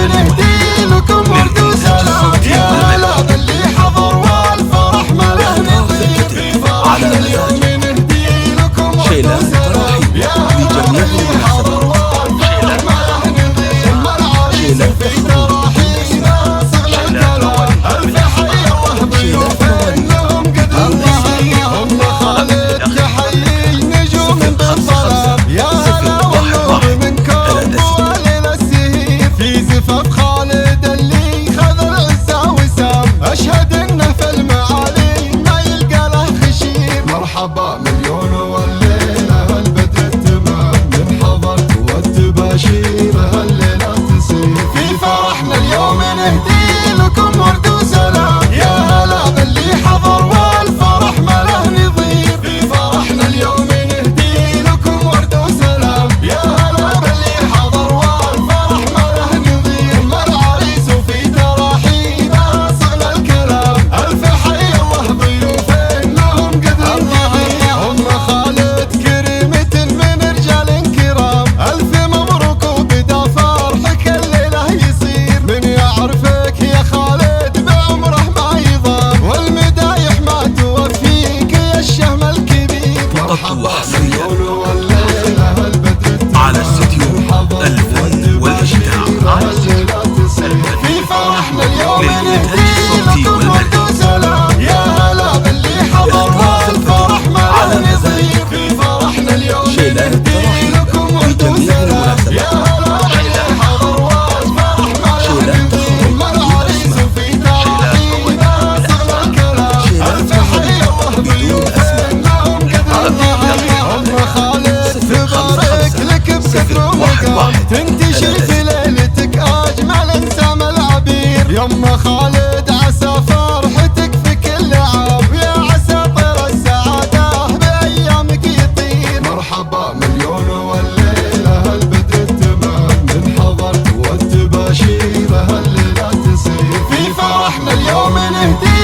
نهدي لكم ورد وسلام. يا هلا باللي حضر والفرح ما له نظير، في فرحنا اليوم نهدي لكم ورد وسلام. يا هلا باللي حضر والفرح ما له نظير، العريس في تراحينا صغل الكلام. ألف حيا وضيوف لهم قد الظهر، هم خالد تحيي نجوم بالظلام. يا هلا والنور منكم وليل السهير، في زفاف خالد اللي خذ العزة وسام. أشهد إنه في المعالي ما يلقى له خشير. مرحبا مليون والليلة البدر التمام، من حضرت والتباشير هالليلة تصير. في فرحنا اليوم نهدي لكم ورد وسلام. يا هلا باللي حضر والفرح ما له نظير، في فرحنا اليوم نهدي لكم ورد وسلام. يا هلا باللي حضر والفرح ما له نظير، العريس في تراحينا صغل الكلام. ألف حيا وضيوف لهم قد الظهر، هم خالد كريمة من رجال كرام. ألف مبروك وبدا فرحك الليلة يصير، من يعرفك يا خالد بعمره ما يضام، والمدايح ما توفيك يا الشهم الكبير. مرحبا مليون والليلة البدر على استديو الفن والإبداع، في فرحنا اليوم نهدي لكم ورد وسلام. يا هلا باللي حضر والفرح ما له نظير، في فرحنا اليوم نهدي لكم ورد وسلام. يا هلا باللي حضر والفرح ما له نظير، العريس في تراحينا صغل الكلام. ألف حيا وضيوف لهم قد الظهر، هم خالد تبارك لك بكثر ومقام، تنتشر في ليلتك أجمل انسام العبير. يما خالد عسى فرحتك في كل عام، يا عسى طير السعادة بأيامك يطير. مرحبا مليون والليلة البدر التمام، من حضرت والتباشير هالليلة تصير. في فرحنا اليوم نهدي